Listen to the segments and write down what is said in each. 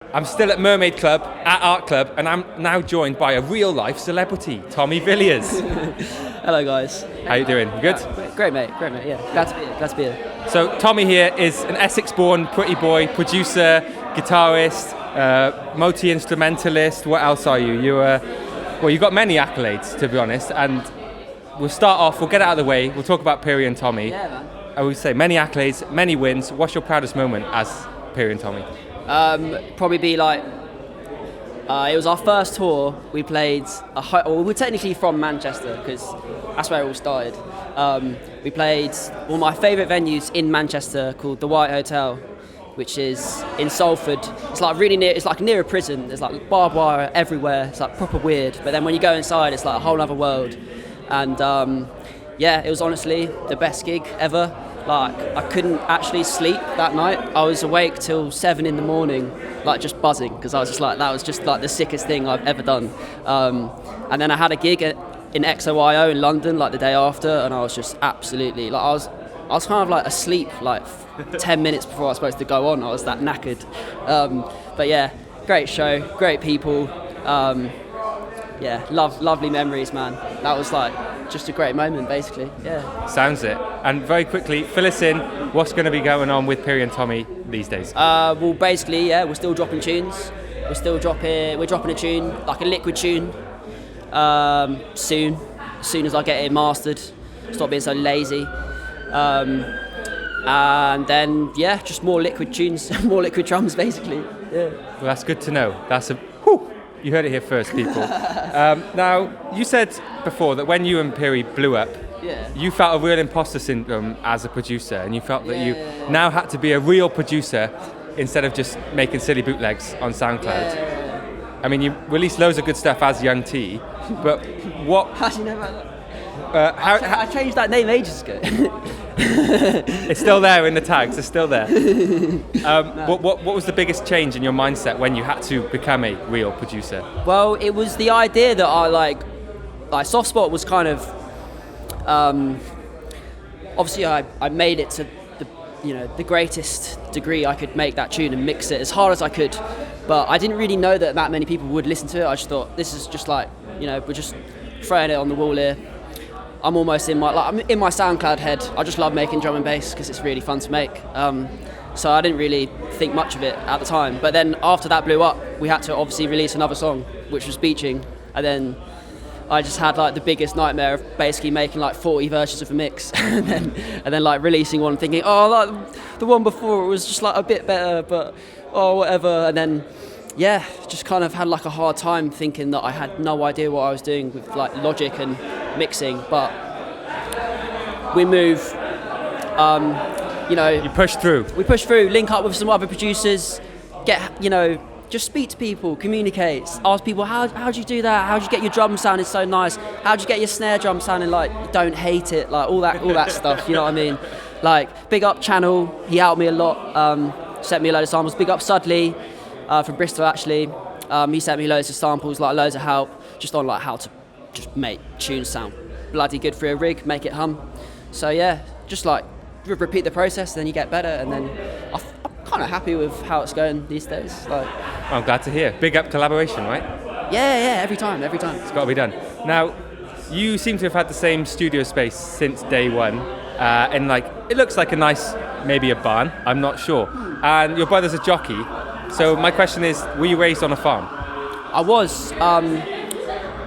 I'm still at Mermaid Club, at Art Club, and I'm now joined by a real-life celebrity, Tommy Villiers. Hello, guys. How you doing? You good? Great, mate. Yeah, glad to be here. So Tommy here is an Essex-born pretty boy, producer, guitarist, multi-instrumentalist. What else are you? You've got many accolades, to be honest, and we'll start off, we'll get it out of the way, we'll talk about Piri and Tommy. Yeah, man. I would say many accolades, many wins. What's your proudest moment as Piri and Tommy? Probably be like, it was our first tour. We played, we're technically from Manchester because that's where it all started. We played one of my favourite venues in Manchester called the White Hotel, which is in Salford. It's like really near, it's like near a prison. There's like barbed wire everywhere. It's like proper weird. But then when you go inside, it's like a whole other world. And it was honestly the best gig ever. Like, I couldn't actually sleep that night. I was awake till 7 a.m, like just buzzing, because I was just like, that was just like the sickest thing I've ever done. And then I had a gig in XOYO in London like the day after, and I was just absolutely, like I was kind of like asleep like 10 minutes before I was supposed to go on. I was that knackered. But yeah, great show, great people. Lovely memories, man. That was like just a great moment, basically. Yeah. Drops it. And very quickly, fill us in. What's going to be going on with Piri and Tommy these days? Well, basically, yeah, we're still dropping tunes. We're dropping a tune, like a liquid tune, soon. As soon as I get it mastered, stop being so lazy. And then, yeah, just more liquid tunes, more liquid drums, basically. Yeah. Well, that's good to know. You heard it here first, people. Now, you said before that when you and Piri blew up, you felt a real imposter syndrome as a producer, and you felt that you now had to be a real producer instead of just making silly bootlegs on SoundCloud. I mean, you released loads of good stuff as Young T, but what... How do you know about that? I changed that name ages ago. It's still there in the tags, it's still there. What was the biggest change in your mindset when you had to become a real producer? Well, it was the idea that I like Soft Spot was kind of, obviously I made it to the greatest degree I could make that tune and mix it as hard as I could, but I didn't really know that many people would listen to it. I just thought, this is just like, we're just throwing it on the wall here. I'm almost I'm in my SoundCloud head. I just love making drum and bass because it's really fun to make. So I didn't really think much of it at the time. But then after that blew up, we had to obviously release another song, which was Beaching. And then I just had like the biggest nightmare of basically making like 40 versions of a mix, and then like releasing one, thinking, the one before it was just like a bit better, but whatever. And then just kind of had like a hard time thinking that I had no idea what I was doing with like Logic and mixing, but we move. You push through. We push through, link up with some other producers, just speak to people, communicate, ask people, how'd you do that? How'd you get your drum sounding so nice? How'd you get your snare drum sounding like you don't hate it? Like all that stuff, you know what I mean? Like, big up Channel, he helped me a lot, sent me a load of samples. Big up Sudley, from Bristol actually. He sent me loads of samples, like loads of help, just on like how to just make tunes sound bloody good for a rig, make it hum. So yeah, just like repeat the process, then you get better, and then I'm kind of happy with how it's going these days. Like, I'm glad to hear. Big up collaboration, right? Yeah, every time. It's got to be done. Now, you seem to have had the same studio space since day one, and like it looks like a nice, maybe a barn, I'm not sure. And your brother's a jockey, so my question is, were you raised on a farm? I was.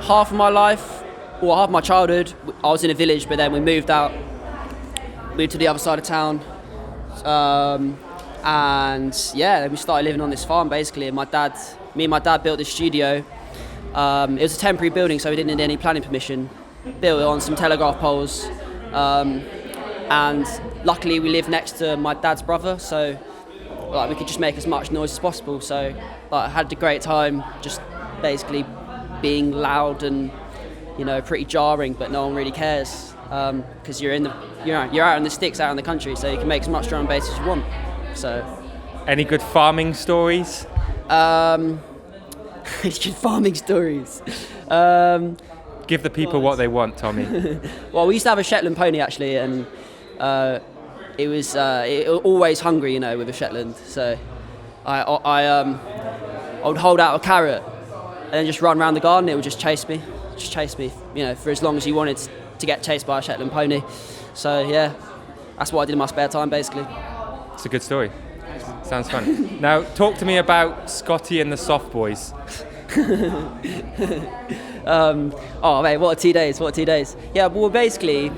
Half of my life, or half of my childhood, I was in a village, but then we moved to the other side of town, and then we started living on this farm basically. And me and my dad built this studio. It was a temporary building, so we didn't need any planning permission. Built it on some telegraph poles, and luckily we lived next to my dad's brother, so like we could just make as much noise as possible. So like, I had a great time, just basically being loud and pretty jarring, but no one really cares because you're out in the sticks, out in the country, so you can make as much drum and bass as you want. So, any good farming stories? Good farming stories. Give the people what they want, Tommy. Well, we used to have a Shetland pony actually, and it was always hungry, with a Shetland. So I I would hold out a carrot and then just run around the garden. It would just chase me, for as long as you wanted to get chased by a Shetland pony. So yeah, that's what I did in my spare time, basically. It's a good story. Sounds fun. Now, talk to me about Scotty and the Soft Boys. Oh mate, what a 2 days! What a 2 days! Yeah, well, basically,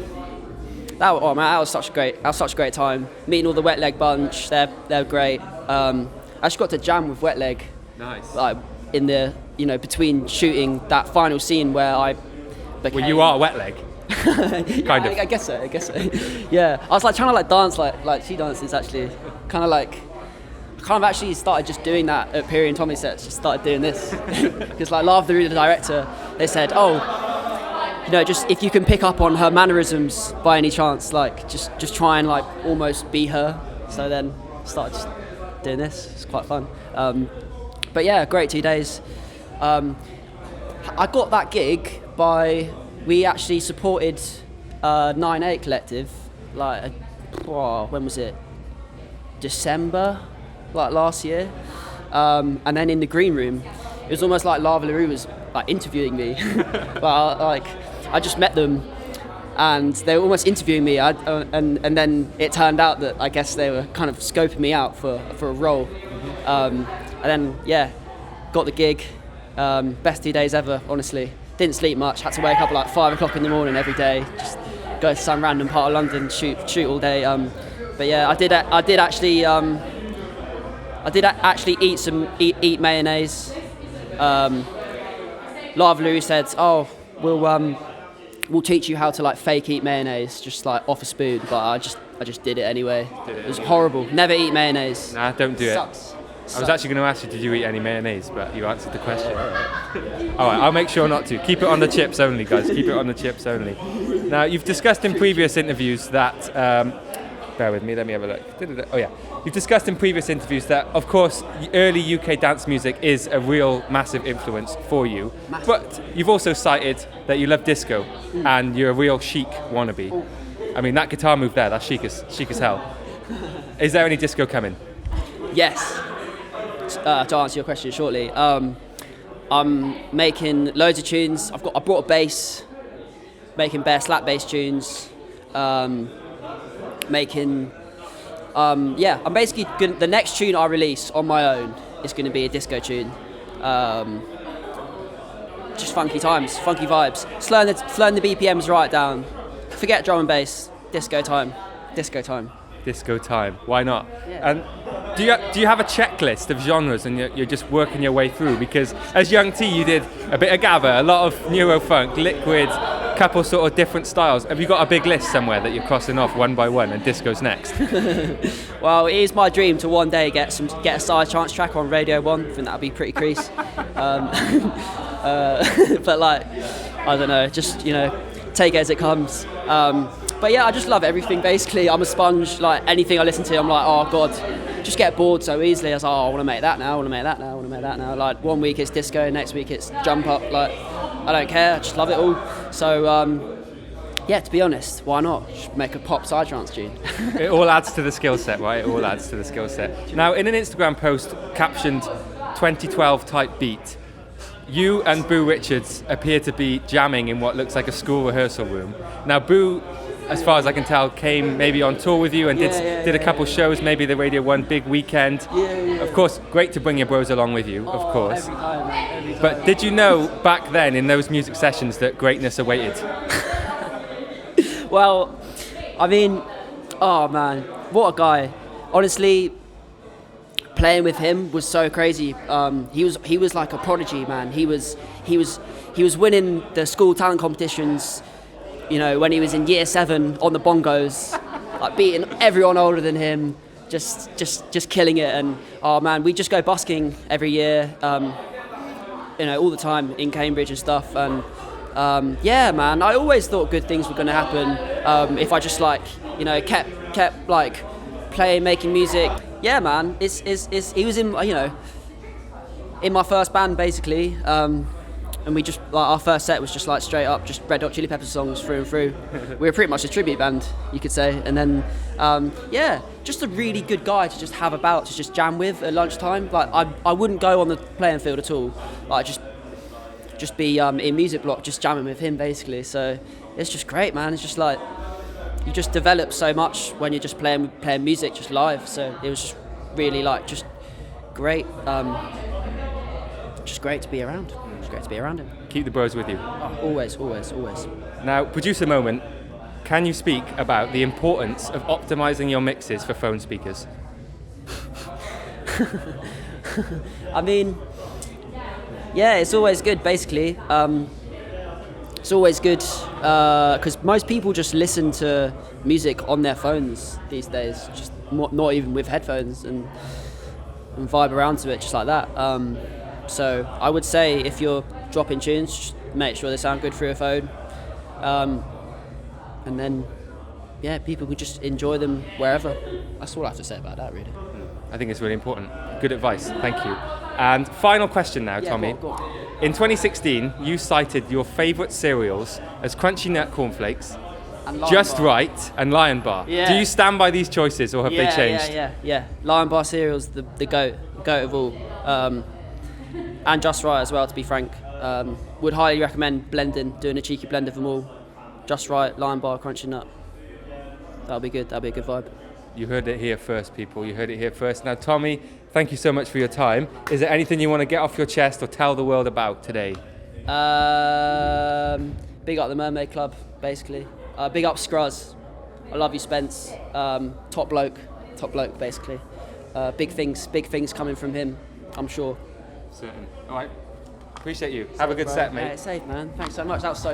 that was such a great time. Meeting all the Wet Leg bunch, they're great. I just got to jam with Wet Leg. Nice. Like in the between shooting that final scene where I became. Well, you are Wet Leg. Kind of. I guess so. Yeah, I was like trying to like dance like she dances actually, kind of actually started just doing that at Piri and Tommy sets. Just started doing this because like Lava the director, they said, just if you can pick up on her mannerisms by any chance, like just try and like almost be her. So then started just doing this. It's quite fun. But yeah, great 2 days. I got that gig we actually supported 9/8 Collective, like when was it? December, like last year. And then in the green room, it was almost like Lava LaRue was like interviewing me. But I just met them, and they were almost interviewing me. And then it turned out that I guess they were kind of scoping me out for a role. And then got the gig. Best 2 days ever, honestly. Didn't sleep much. Had to wake up at like 5 o'clock in the morning every day. Just go to some random part of London, shoot all day. But yeah, I did actually eat mayonnaise. Lava Lou said, "Oh, we'll teach you how to like fake eat mayonnaise, just like off a spoon." But I just did it anyway. It was horrible. Never eat mayonnaise. Nah, don't do Sucks. it. I was actually going to ask you, did you eat any mayonnaise? But you answered the question. All right, I'll make sure not to. Keep it on the chips only, guys. Keep it on the chips only. Now, you've discussed in previous interviews that... bear with me, let me have a look. Oh, yeah. You've discussed in previous interviews that, of course, early UK dance music is a real massive influence for you. Massive. But you've also cited that you love disco and you're a real chic wannabe. I mean, that guitar move there, that's chic as hell. Is there any disco coming? Yes. To answer your question shortly, I'm making loads of tunes. I brought a bass, making bare slap bass tunes, I'm basically the next tune I release on my own is going to be a disco tune. Just funky times, funky vibes. Slowing the BPMs right down. Forget drum and bass. Disco time. Why not? Yeah. And do you have a checklist of genres and you're just working your way through? Because as Young T, you did a bit of gabba, a lot of neurofunk, liquid, couple sort of different styles. Have you got a big list somewhere that you're crossing off one by one and disco's next? Well, it is my dream to one day get a side chance track on Radio 1. I think that'd be pretty crease. But like, I don't know, just take it as it comes. But yeah, I just love everything basically. I'm a sponge. Like anything I listen to, I'm like, oh god, just get bored so easily. I was like, oh, I want to make that now. Like 1 week it's disco, next week it's jump up. Like I don't care. I just love it all. So to be honest, why not just make a pop side trance tune? It all adds to the skill set, right? It all adds to the skill set. Now, in an Instagram post captioned 2012 type beat, you and Boo Richards appear to be jamming in what looks like a school rehearsal room. Now, Boo, as far as I can tell, came maybe on tour with you and did a couple shows, maybe the Radio 1 big weekend. Yeah. Of course, great to bring your bros along with you, of course. Every time, man. But did you know back then in those music sessions that greatness awaited? Well, I mean, oh man, what a guy. Honestly, playing with him was so crazy. He was like a prodigy, man. He was winning the school talent competitions, when he was in year 7 on the bongos, like beating everyone older than him, just killing it. And oh man, we just go busking every year, all the time in Cambridge and stuff. And yeah, man, I always thought good things were going to happen if I just kept like playing, making music. Yeah, man, he was in in my first band basically. and we just like our first set was just like straight up just Red Hot Chili Peppers songs through and through. We were pretty much a tribute band, you could say. And then just a really good guy to just have about to just jam with at lunchtime. Like I wouldn't go on the playing field at all. Like just be in music block just jamming with him basically. So it's just great, man. It's just like you just develop so much when you're just playing music just live. So it was just really like just great. Just great to be around. It's great to be around him. Keep the bros with you. Oh, always. Now, producer moment, can you speak about the importance of optimizing your mixes for phone speakers? I mean, yeah, it's always good, basically. It's always good because most people just listen to music on their phones these days, just not even with headphones, and vibe around to it just like that. So I would say if you're dropping tunes, just make sure they sound good through your phone. And then, yeah, people can just enjoy them wherever. That's all I have to say about that, really. I think it's really important. Good advice, thank you. And final question now, Tommy. Go on. In 2016, you cited your favourite cereals as Crunchy Nut Cornflakes, Just Bar. Right, and Lion Bar. Yeah. Do you stand by these choices, or have they changed? Yeah. Lion Bar cereal's the goat of all. And Just Right as well, to be frank. Would highly recommend doing a cheeky blend of them all. Just Right, Lion Bar, Crunchy Nut. That'll be good. That'll be a good vibe. You heard it here first, people. You heard it here first. Now, Tommy, thank you so much for your time. Is there anything you want to get off your chest or tell the world about today? Big up the Mermaid Club, basically. Big up Scruzz. I love you, Spence. Top bloke, basically. Big things coming from him, I'm sure. Certain. All right. Appreciate you. Have a good set, mate. Safe, man. Thanks so much. That was so